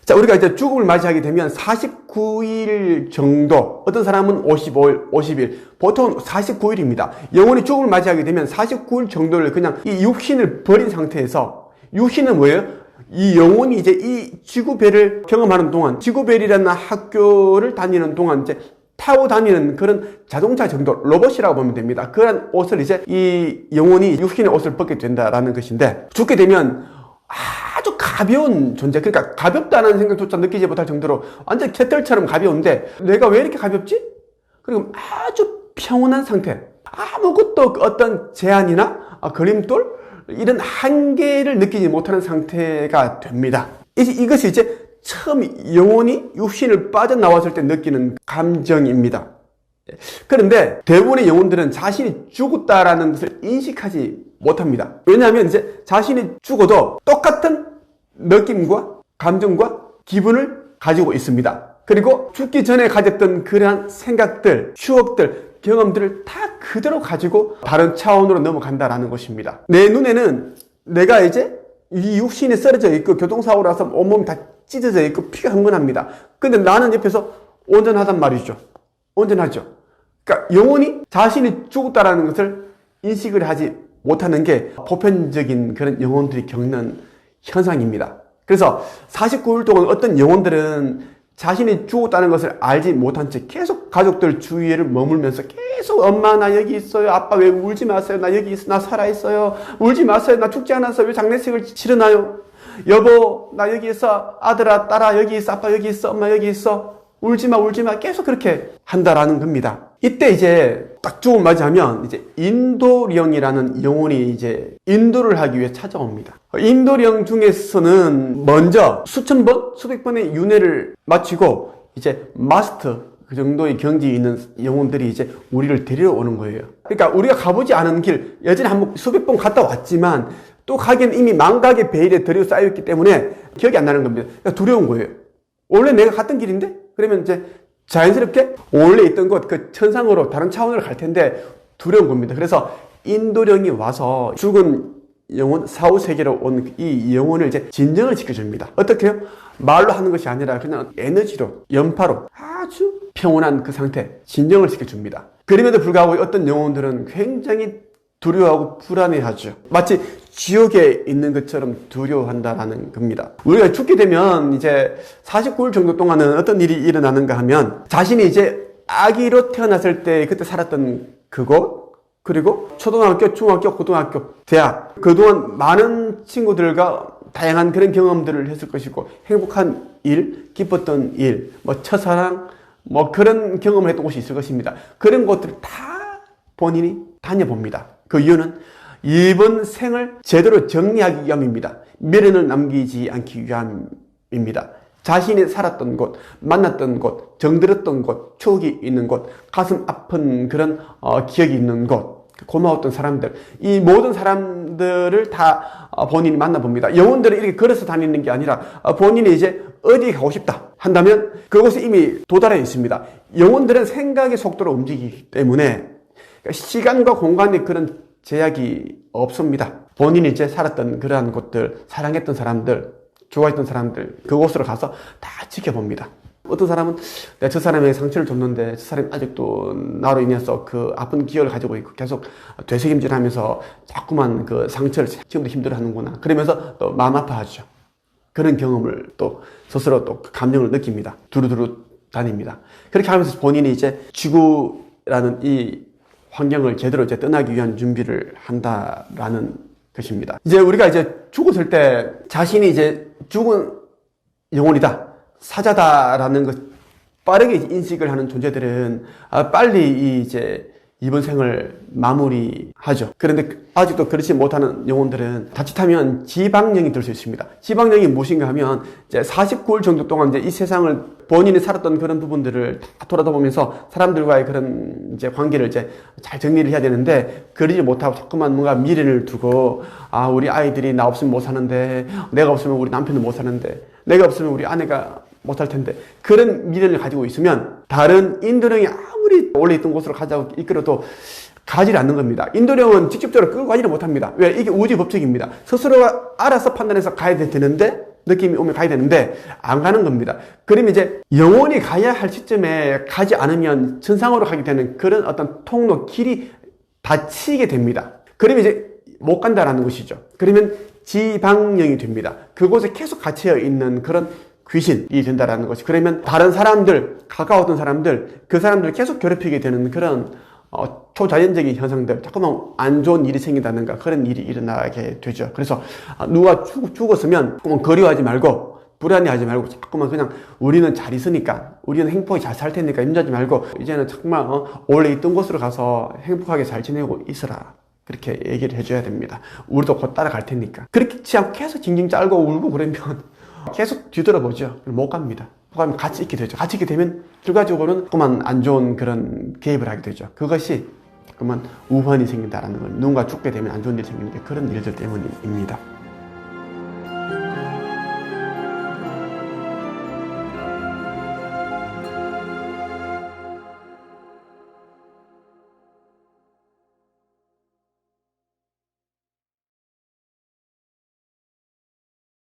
자, 우리가 이제 죽음을 맞이하게 되면 49일 정도, 어떤 사람은 55일, 50일, 보통 49일입니다. 영혼이 죽음을 맞이하게 되면 49일 정도를 그냥 이 육신을 버린 상태에서, 육신은 뭐예요? 이 영혼이 이제 이 지구별을 경험하는 동안, 지구별이라는 학교를 다니는 동안 이제 타고 다니는 그런 자동차 정도, 로봇이라고 보면 됩니다. 그런 옷을 이제 이 영혼이 육신의 옷을 벗게 된다라는 것인데, 죽게 되면 아주 가벼운 존재, 그러니까 가볍다는 생각조차 느끼지 못할 정도로 완전 갯털처럼 가벼운데, 내가 왜 이렇게 가볍지? 그리고 아주 평온한 상태, 아무것도 어떤 제한이나 걸림돌, 이런 한계를 느끼지 못하는 상태가 됩니다. 이것이 이제 처음 영혼이 육신을 빠져나왔을 때 느끼는 감정입니다. 그런데 대부분의 영혼들은 자신이 죽었다라는 것을 인식하지 못합니다. 왜냐하면 이제 자신이 죽어도 똑같은 느낌과 감정과 기분을 가지고 있습니다. 그리고 죽기 전에 가졌던 그러한 생각들, 추억들, 경험들을 다 그대로 가지고 다른 차원으로 넘어간다라는 것입니다. 내 눈에는 내가 이제 이 육신이 쓰러져 있고 교통사고로 나서 온몸이 다 찢어져 있고 피가 흥건합니다. 근데 나는 옆에서 온전하단 말이죠. 온전하죠. 그러니까 영혼이 자신이 죽었다라는 것을 인식을 하지 못하는 게 보편적인 그런 영혼들이 겪는 현상입니다. 그래서 49일 동안 어떤 영혼들은 자신이 죽었다는 것을 알지 못한 채 계속 가족들 주위를 머물면서 계속 엄마 나 여기 있어요, 아빠 왜 울지 마세요, 나 여기 있어, 나 살아있어요, 울지 마세요, 나 죽지 않았어요, 왜 장례식을 치르나요, 여보 나 여기 있어, 아들아 딸아 여기 있어, 아빠 여기 있어, 엄마 여기 있어, 울지마 계속 그렇게 한다라는 겁니다. 이때 이제 딱 죽음 맞이하면 이제 인도령이라는 영혼이 이제 인도를 하기 위해 찾아옵니다. 인도령 중에서는 먼저 수천 번, 수백 번의 윤회를 마치고 이제 마스터 그 정도의 경지에 있는 영혼들이 이제 우리를 데리러 오는 거예요. 그러니까 우리가 가보지 않은 길, 여전히 한번 수백 번 갔다 왔지만 또 가기엔 이미 망각의 베일에 들여 쌓여있기 때문에 기억이 안 나는 겁니다. 그러니까 두려운 거예요. 원래 내가 갔던 길인데? 그러면 이제 자연스럽게 원래 있던 곳, 그 천상으로 다른 차원으로 갈 텐데 두려운 겁니다. 그래서 인도령이 와서 죽은 영혼, 사후세계로 온 이 영혼을 이제 진정을 시켜줍니다. 어떻게 해요? 말로 하는 것이 아니라 그냥 에너지로, 연파로 아주 평온한 그 상태, 진정을 시켜줍니다. 그럼에도 불구하고 어떤 영혼들은 굉장히 두려워하고 불안해하죠. 마치 지옥에 있는 것처럼 두려워한다라는 겁니다. 우리가 죽게 되면 이제 49일 정도 동안은 어떤 일이 일어나는가 하면 자신이 이제 아기로 태어났을 때 그때 살았던 그곳, 그리고 초등학교, 중학교, 고등학교, 대학, 그동안 많은 친구들과 다양한 그런 경험들을 했을 것이고 행복한 일, 기뻤던 일, 뭐 첫사랑, 뭐 그런 경험을 했던 곳이 있을 것입니다. 그런 곳들을 다 본인이 다녀봅니다. 그 이유는 이번 생을 제대로 정리하기 위함입니다. 미련을 남기지 않기 위함입니다. 자신이 살았던 곳, 만났던 곳, 정들었던 곳, 추억이 있는 곳, 가슴 아픈 그런 기억이 있는 곳, 고마웠던 사람들, 이 모든 사람들을 다 본인이 만나봅니다. 영혼들은 이렇게 걸어서 다니는 게 아니라 본인이 이제 어디 가고 싶다 한다면 그곳에 이미 도달해 있습니다. 영혼들은 생각의 속도로 움직이기 때문에 시간과 공간의 그런 제약이 없습니다. 본인이 이제 살았던 그러한 곳들, 사랑했던 사람들, 좋아했던 사람들, 그곳으로 가서 다 지켜봅니다. 어떤 사람은 내가 저 사람에게 상처를 줬는데 저 사람이 아직도 나로 인해서 그 아픈 기억을 가지고 있고 계속 되새김질하면서 자꾸만 그 상처를 지금도 힘들어하는구나. 그러면서 또 마음 아파하죠. 그런 경험을 또 스스로 또 감정을 느낍니다. 두루두루 다닙니다. 그렇게 하면서 본인이 이제 지구라는 이 환경을 제대로 이제 떠나기 위한 준비를 한다라는 것입니다. 이제 우리가 이제 죽었을 때 자신이 이제 죽은 영혼이다, 사자다라는 것 빠르게 인식을 하는 존재들은 빨리 이제 이번 생을 마무리하죠. 그런데 아직도 그렇지 못하는 영혼들은 자칫하면 지방령이 될 수 있습니다. 지방령이 무엇인가 하면 이제 49일 정도 동안 이제 이 세상을 본인이 살았던 그런 부분들을 다 돌아다보면서 사람들과의 그런 이제 관계를 이제 잘 정리를 해야 되는데 그러지 못하고 자꾸만 뭔가 미련을 두고 우리 아이들이 나 없으면 못 사는데, 내가 없으면 우리 남편은 못 사는데, 내가 없으면 우리 아내가 못 할 텐데, 그런 미련을 가지고 있으면 다른 인도령이 아무리 원래 있던 곳으로 가자고 이끌어도 가지를 않는 겁니다. 인도령은 직접적으로 끌고 가지를 못합니다. 왜? 이게 우주 법칙입니다. 스스로가 알아서 판단해서 가야 되는데 느낌이 오면 가야 되는데 안 가는 겁니다. 그러면 이제 영원히 가야 할 시점에 가지 않으면 천상으로 가게 되는 그런 어떤 통로 길이 닫히게 됩니다. 그러면 이제 못 간다라는 것이죠. 그러면 지방령이 됩니다. 그곳에 계속 갇혀 있는 그런 귀신이 된다라는 것이. 그러면 다른 사람들, 가까웠던 사람들, 그 사람들을 계속 괴롭히게 되는 그런 초자연적인 현상들, 자꾸만 안 좋은 일이 생긴다든가 그런 일이 일어나게 되죠. 그래서 누가 죽었으면 조금 그리워하지 말고 불안해하지 말고 자꾸만 그냥 우리는 잘 있으니까, 우리는 행복하게 잘 살 테니까 염려하지 말고 이제는 정말 원래 있던 곳으로 가서 행복하게 잘 지내고 있어라. 그렇게 얘기를 해줘야 됩니다. 우리도 곧 따라갈 테니까. 그렇지 않고 계속 징징 짤고 울고 그러면 계속 뒤돌아보죠. 못 갑니다. 그럼 같이 있게 되죠. 같이 있게 되면 결과적으로는 조금만 안 좋은 그런 개입을 하게 되죠. 그것이 조금만 우환이 생긴다라는 건, 누군가 죽게 되면 안 좋은 일이 생기는 게 그런 일들 때문입니다.